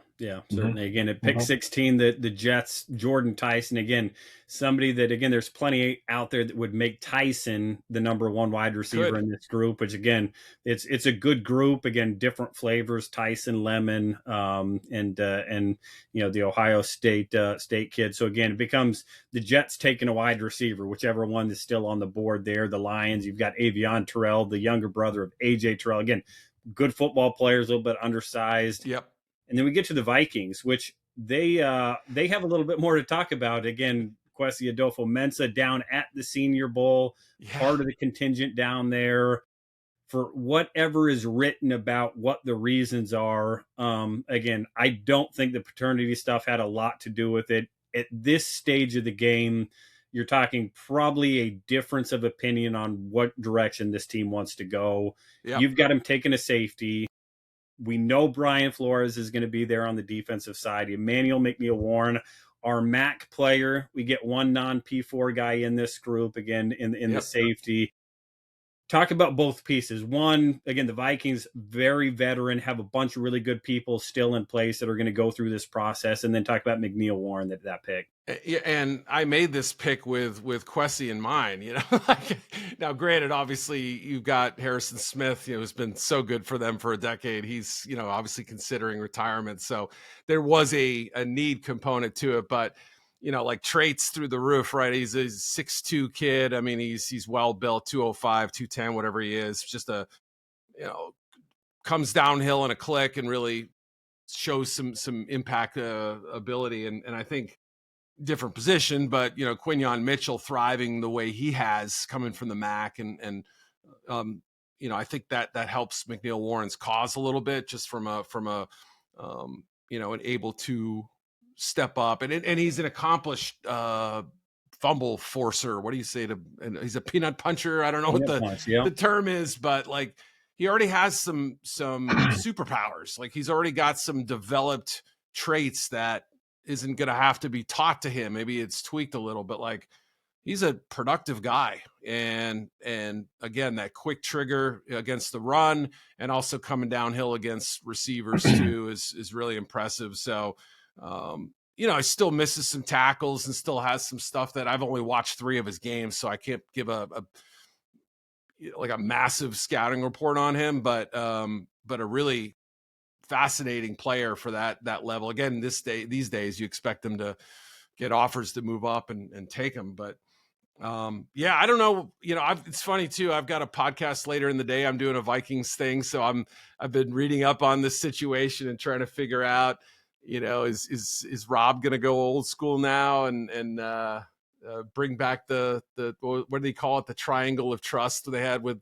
certainly. Again, at pick 16, the Jets, Jordan Tyson, again, somebody that, again, there's plenty out there that would make Tyson the number one wide receiver in this group, which, again, it's a good group. Again, different flavors, Tyson, Lemon, and the Ohio State kid. So, again, it becomes the Jets taking a wide receiver, whichever one is still on the board there. The Lions, you've got Avion Terrell, the younger brother of A.J. Terrell. Again, good football players, a little bit undersized. Yep. And then we get to the Vikings, which they have a little bit more to talk about. Again, Kwesi Adolfo-Mensah down at the Senior Bowl, part of the contingent down there. For whatever is written about what the reasons are, again, I don't think the paternity stuff had a lot to do with it. At this stage of the game, you're talking probably a difference of opinion on what direction this team wants to go. Yep. You've got him taking a safety. We know Brian Flores is going to be there on the defensive side. Emmanuel McNeil-Warren, our MAC player. We get one non-P4 guy in this group, again, in the safety. Talk about both pieces. One, again, the Vikings, very veteran, have a bunch of really good people still in place that are going to go through this process. And then talk about McNeil-Warren, that pick. Yeah, and I made this pick with Kwesi in mind, now granted, obviously you've got Harrison Smith, who's been so good for them for a decade. He's, obviously considering retirement. So there was a need component to it, but like traits through the roof, right? He's a 6'2" kid. I mean, he's well built, 205, 210, whatever he is, just comes downhill in a click and really shows some impact ability. And I think, different position, but Quinyon Mitchell thriving the way he has coming from the MAC, and I think that helps McNeil-Warren's cause a little bit, just from an able to step up, and he's an accomplished fumble forcer. What do you say and he's a peanut puncher? I don't know what the term is, but like he already has some superpowers. Like he's already got some developed traits that isn't going to have to be taught to him. Maybe it's tweaked a little, but like he's a productive guy. And again, that quick trigger against the run and also coming downhill against receivers too is really impressive. So, he still misses some tackles and still has some stuff that I've only watched 3 of his games. So I can't give a massive scouting report on him, but a really fascinating player for that level. Again, these days you expect them to get offers to move up and take them, but I don't know. It's funny too. I've got a podcast later in the day. I'm doing a Vikings thing, so I've been reading up on this situation and trying to figure out, is Rob going to go old school now and bring back the what do they call it, the triangle of trust they had with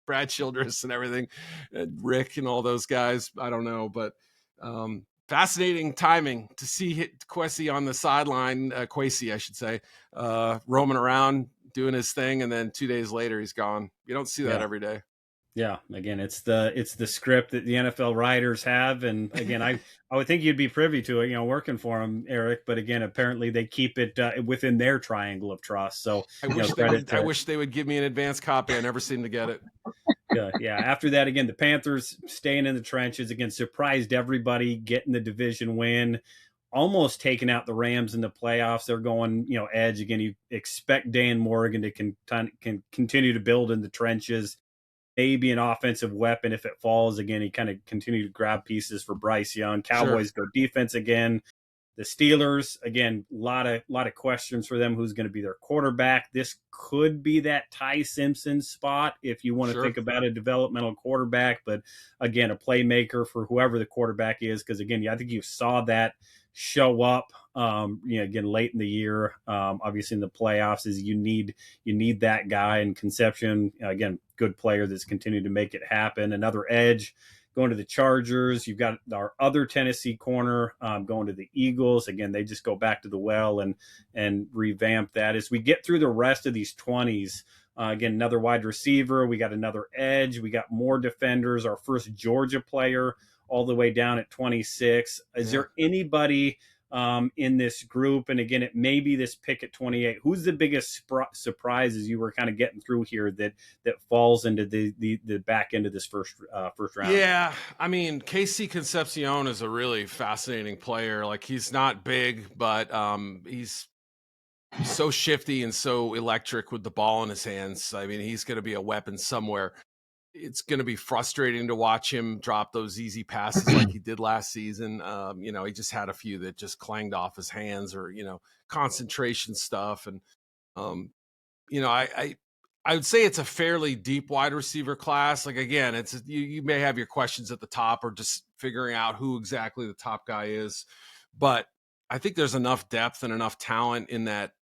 Brad Childress and everything, and Rick and all those guys. I don't know, but fascinating timing to see Kwesi on the sideline, Kwesi, I should say, roaming around doing his thing, and then 2 days later he's gone. You don't see that every day. Yeah, again, it's the script that the NFL writers have, and again, I would think you'd be privy to it, working for them, Eric. But again, apparently they keep it within their triangle of trust. So I wish they would give me an advance copy. I never seem to get it. Yeah. After that, again, the Panthers staying in the trenches, again, surprised everybody, getting the division win, almost taking out the Rams in the playoffs. They're going, edge again. You expect Dan Morgan to can continue to build in the trenches. Maybe an offensive weapon if it falls. Again, he kind of continued to grab pieces for Bryce Young. Cowboys go defense again. The Steelers, again, a lot of questions for them. Who's going to be their quarterback? This could be that Ty Simpson spot if you want to think about a developmental quarterback. But again, a playmaker for whoever the quarterback is, because again, I think you saw that show up. Again, late in the year, obviously in the playoffs, is you need that guy. And Concepcion, again, good player that's continued to make it happen. Another edge. Going to the Chargers. You've got our other Tennessee corner going to the Eagles. Again, they just go back to the well and revamp that. As we get through the rest of these 20s, again, another wide receiver. We got another edge. We got more defenders. Our first Georgia player all the way down at 26. Is there anybody in this group. And again, it may be this pick at 28. Who's the biggest surprise as you were kind of getting through here that falls into the back end of this first round? Yeah, I mean, KC Concepcion is a really fascinating player. Like, he's not big, but he's so shifty and so electric with the ball in his hands. I mean, he's going to be a weapon somewhere. It's going to be frustrating to watch him drop those easy passes like he did last season. He just had a few that just clanged off his hands, or, concentration stuff. And, I would say it's a fairly deep wide receiver class. Like, again, it's you may have your questions at the top, or just figuring out who exactly the top guy is. But I think there's enough depth and enough talent in that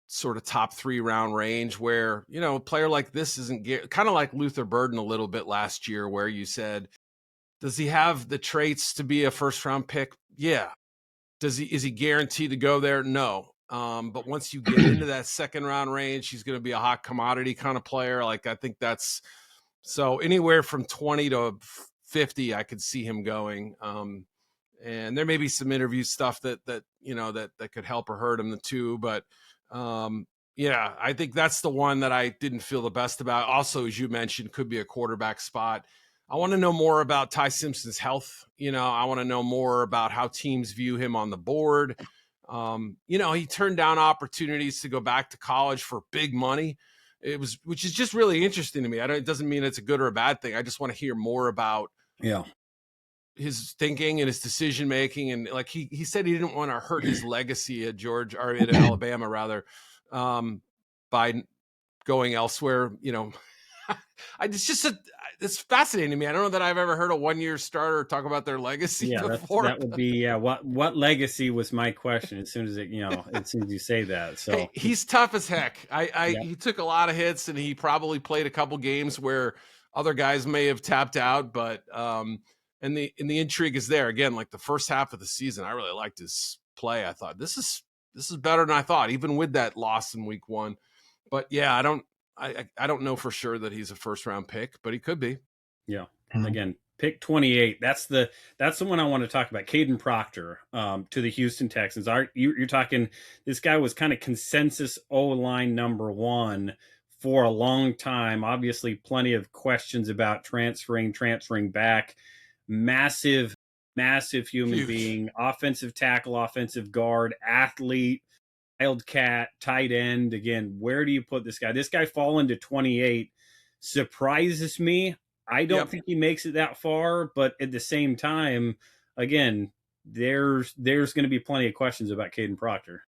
sort of top 3 round range where, a player like this isn't kind of like Luther Burden a little bit last year, where you said, does he have the traits to be a first round pick? Yeah. Is he guaranteed to go there? No. But once you get into that second round range, he's going to be a hot commodity kind of player. Like, I think that's so anywhere from 20 to 50, I could see him going. And there may be some interview stuff that could help or hurt him too. But I think that's the one that I didn't feel the best about. Also, as you mentioned, could be a quarterback spot. I want to know more about Ty Simpson's health. I want to know more about how teams view him on the board. He turned down opportunities to go back to college for big money. Which is just really interesting to me. It doesn't mean it's a good or a bad thing. I just want to hear more about his thinking and his decision making. And like he said, he didn't want to hurt his legacy at Georgia, or at Alabama rather, by going elsewhere. It's fascinating to me. I don't know that I've ever heard a 1-year starter talk about their legacy before. That would be what legacy was my question as soon as you say that. So hey, he's tough as heck. He took a lot of hits, and he probably played a couple games where other guys may have tapped out, but and the intrigue is there. Again, like the first half of the season, I really liked his play. I thought this is better than I thought, even with that loss in week 1. But yeah, I don't know for sure that he's a first round pick, but he could be. Yeah. Again, pick 28. That's the one I want to talk about. Caden Proctor to the Houston Texans. You're talking, this guy was kind of consensus O-line number 1 for a long time. Obviously, plenty of questions about transferring back. Massive human being, offensive tackle, offensive guard, athlete, wildcat, tight end. Again, where do you put this guy? This guy fall into 28 surprises me. I don't think he makes it that far, but at the same time, again, there's going to be plenty of questions about Caden Proctor.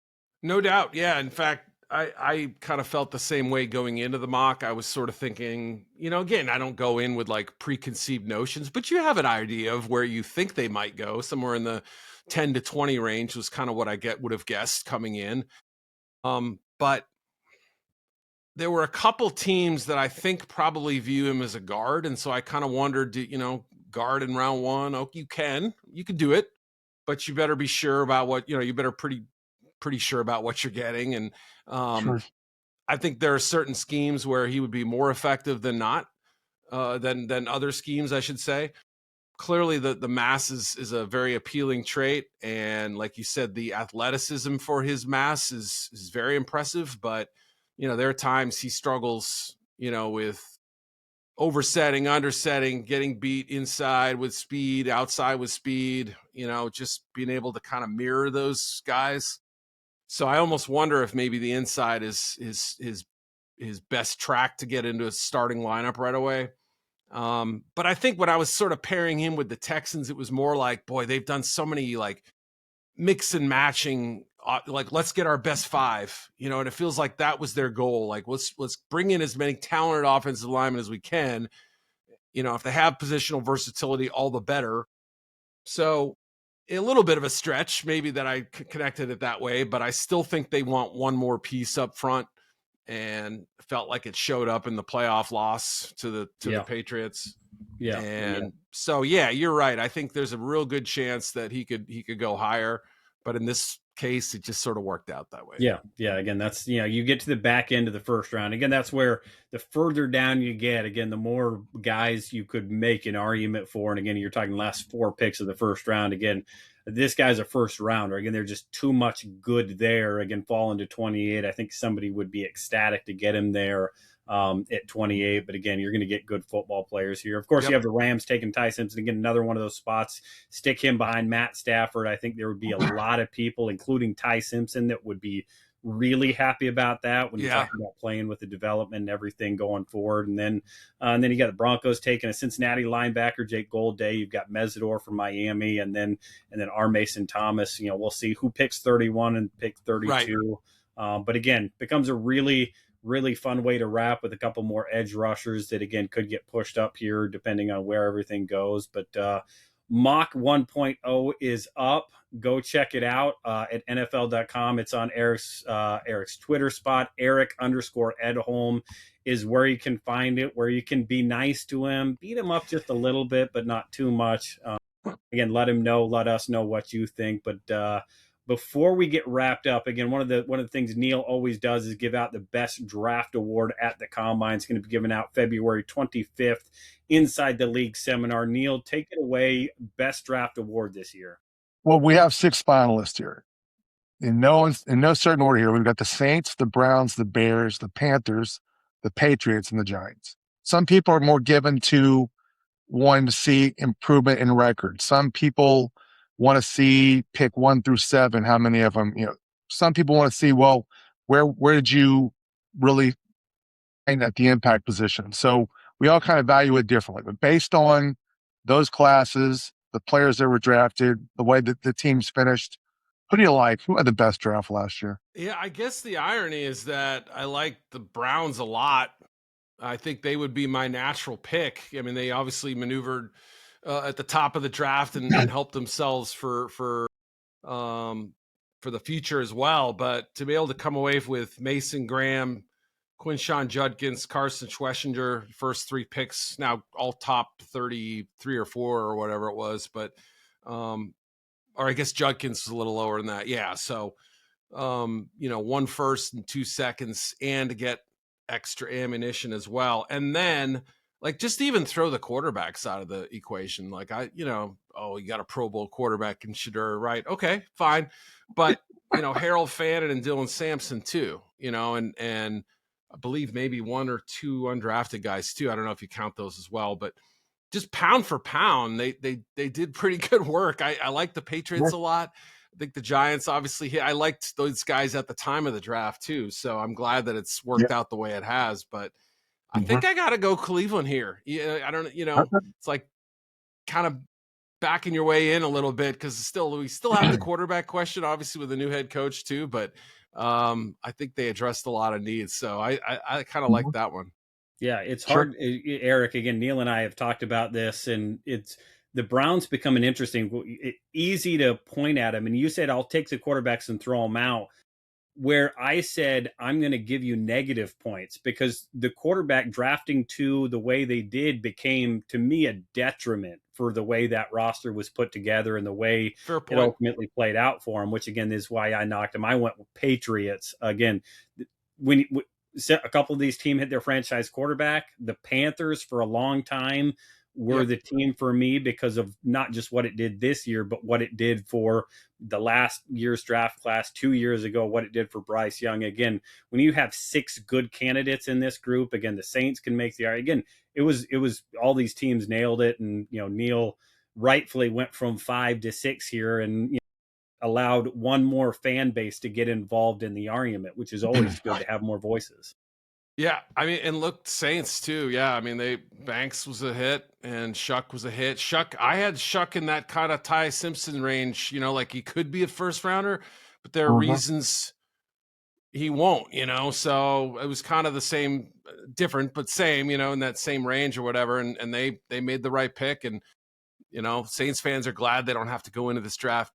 No doubt. Yeah. In fact, I kind of felt the same way going into the mock. I was sort of thinking, again, I don't go in with like preconceived notions, but you have an idea of where you think they might go. Somewhere in the 10 to 20 range was kind of what I would have guessed coming in. But there were a couple teams that I think probably view him as a guard. And so I kind of wondered, guard in round 1. Oh, you can do it, but you better be sure about what, you better pretty sure about what you're getting. And Sure. I think there are certain schemes where he would be more effective than not, than other schemes, I should say. Clearly the mass is a very appealing trait. And like you said, the athleticism for his mass is very impressive, but there are times he struggles, with oversetting, undersetting, getting beat inside with speed, outside with speed, just being able to kind of mirror those guys. So I almost wonder if maybe the inside is his best track to get into a starting lineup right away. But I think when I was sort of pairing him with the Texans, it was more like, boy, they've done so many like mix and matching, like let's get our best 5, and it feels like that was their goal. Like let's bring in as many talented offensive linemen as we can. If they have positional versatility, all the better. So a little bit of a stretch, maybe, that I connected it that way, but I still think they want one more piece up front, and felt like it showed up in the playoff loss to the Patriots. Yeah. And so, you're right. I think there's a real good chance that he could go higher, but in this case, it just sort of worked out that way. Yeah. Again, that's, you get to the back end of the first round. Again, that's where the further down you get, again, the more guys you could make an argument for. And again, you're talking last 4 picks of the first round. Again, this guy's a first rounder. Again, there's just too much good there. Again, falling to 28, I think somebody would be ecstatic to get him there at 28. But again, you're going to get good football players here. Of course, you have the Rams taking Ty Simpson. Again, another one of those spots. Stick him behind Matt Stafford. I think there would be a lot of people, including Ty Simpson, that would be really happy about that when you're talking about playing with the development and everything going forward. And then you got the Broncos taking a Cincinnati linebacker, Jake Goldday. You've got Mesidor from Miami, and then R. Mason Thomas. We'll see who picks 31 and pick 32. Right. But again, becomes a really, really fun way to wrap with a couple more edge rushers that, again, could get pushed up here depending on where everything goes. But Mock 1.0 is up. Go check it out at NFL.com. It's on Eric's Twitter spot. Eric_Edholm is where you can find it, where you can be nice to him, beat him up just a little bit, but not too much. Again, let us know what you think. But before we get wrapped up, again, one of the things Neil always does is give out the best draft award at the Combine. It's going to be given out February 25th inside the league seminar. Neil, take it away. Best draft award this year. Well, we have 6 finalists here. In no certain order here. We've got the Saints, the Browns, the Bears, the Panthers, the Patriots, and the Giants. Some people are more given to wanting to see improvement in record. Some people want to see pick 1 through 7, how many of them, some people want to see, well, where did you really find at the impact position? So we all kind of value it differently, but based on those classes, the players that were drafted, the way that the teams finished, who do you like? Who had the best draft last year? Yeah, I guess the irony is that I like the Browns a lot. I think they would be my natural pick. I mean, they obviously maneuvered at the top of the draft and helped themselves for the future as well. But to be able to come away with Mason Graham, Quinshon Judkins, Carson Schwessinger, first 3 picks, now all top 33 or 4 or whatever it was. But, or I guess Judkins was a little lower than that. Yeah. So, 1 first and 2 seconds and to get extra ammunition as well. And then just even throw the quarterbacks out of the equation. You got a Pro Bowl quarterback in Shedeur, right? Okay, fine. But, Harold Fannin and Dylan Sampson too, and I believe maybe 1 or 2 undrafted guys too. I don't know if you count those as well, but just pound for pound, they did pretty good work. I like the Patriots a lot. I think the Giants obviously I liked those guys at the time of the draft too. So I'm glad that it's worked out the way it has, but I think I got to go Cleveland here. Yeah. I don't, it's like kind of backing your way in a little bit because we still have the quarterback question, obviously with a new head coach too, but I think they addressed a lot of needs. So I kind of like that one. Yeah, it's hard. Eric, again, Neil and I have talked about this, and it's the Browns become an interesting, easy to point at them. And you said, I'll take the quarterbacks and throw them out. Where I said, I'm going to give you negative points because the quarterback drafting to the way they did became, to me, a detriment for the way that roster was put together and the way it ultimately played out for them, which, again, is why I knocked them. I went with Patriots. Again, when a couple of these teams hit their franchise quarterback, the Panthers for a long time were the team for me because of not just what it did this year, but what it did for the last year's draft class 2 years ago, what it did for Bryce Young. Again, when you have 6 good candidates in this group, again, the Saints can make the argument. Again, it was all these teams nailed it. And, Neil rightfully went from 5 to 6 here and allowed one more fan base to get involved in the argument, which is always good to have more voices. Yeah, I mean, and look, Saints too. Yeah, I mean, Banks was a hit and Shuck was a hit. I had Shuck in that kind of Ty Simpson range, he could be a first rounder, but there are reasons he won't, so it was kind of the same, different, but same, in that same range or whatever. And they made the right pick. And, Saints fans are glad they don't have to go into this draft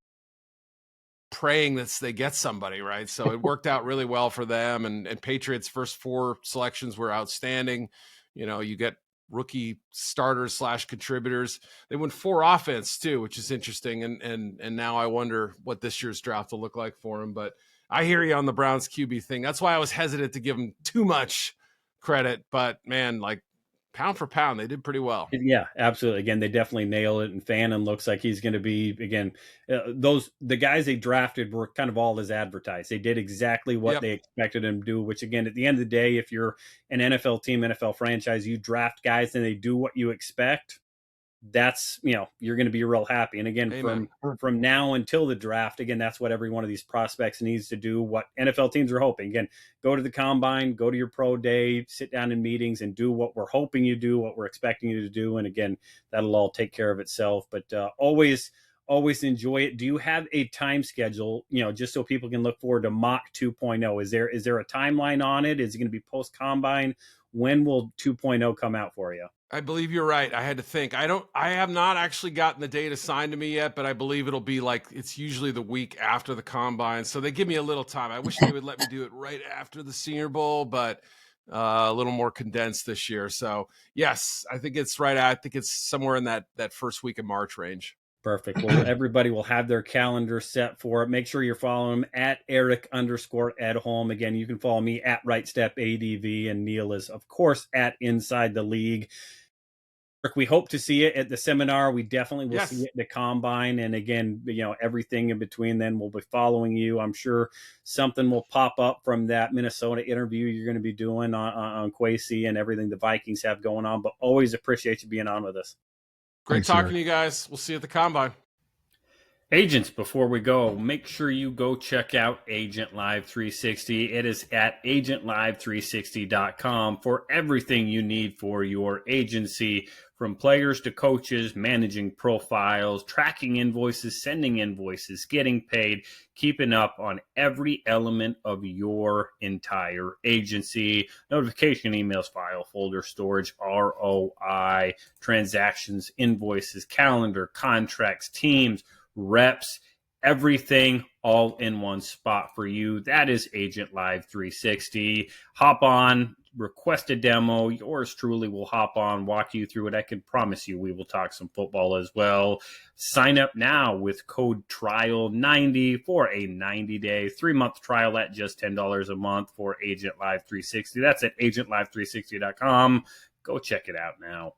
praying that they get somebody, right? So it worked out really well for them. And Patriots' first 4 selections were outstanding. You get rookie starters / contributors. They went 4 offense too, which is interesting. And now I wonder what this year's draft will look like for him. But I hear you on the Browns QB thing. That's why I was hesitant to give him too much credit. But man, pound for pound, they did pretty well. Yeah, absolutely. Again, they definitely nail it, and Fannin looks like he's going to be, again, the guys they drafted were kind of all as advertised. They did exactly what they expected them to do, which, again, at the end of the day, if you're an NFL team, NFL franchise, you draft guys and they do what you expect, that's, you're going to be real happy. And again, from now until the draft, again, that's what every one of these prospects needs to do, what NFL teams are hoping. Again, go to the combine, go to your pro day, sit down in meetings and do what we're hoping you do, what we're expecting you to do. And again, that'll all take care of itself. But always enjoy it. Do you have a time schedule, just so people can look forward to Mock 2.0? Is there a timeline on it? Is it going to be post combine? When will 2.0 come out for you? I believe you're right. I had to think. I have not actually gotten the date assigned to me yet, but I believe it'll be it's usually the week after the combine. So they give me a little time. I wish they would let me do it right after the Senior Bowl, but a little more condensed this year. So yes, I think it's right. I think it's somewhere in that first week of March range. Perfect. Well, everybody will have their calendar set for it. Make sure you're following him at Eric_Edholm. Again, you can follow me at RightStepADV, and Neil is, of course, at Inside the League. We hope to see it at the seminar. We definitely will see it at the combine. And again, everything in between then, we'll be following you. I'm sure something will pop up from that Minnesota interview you're going to be doing on Kwesi and everything the Vikings have going on. But always appreciate you being on with us. Great talking to you guys. We'll see you at the combine. Agents, before we go, make sure you go check out Agent Live 360. It is at agentlive360.com for everything you need for your agency, from players to coaches, managing profiles, tracking invoices, sending invoices, getting paid, keeping up on every element of your entire agency. Notification emails, file, folder, storage, ROI, transactions, invoices, calendar, contracts, teams, reps, everything all in one spot for you. That is Agent Live 360. Hop on, request a demo. Yours truly will hop on, walk you through it. I can promise you we will talk some football as well. Sign up now with code TRIAL90 for a 90-day, 3-month trial at just $10 a month for Agent Live 360. That's at agentlive360.com. Go check it out now.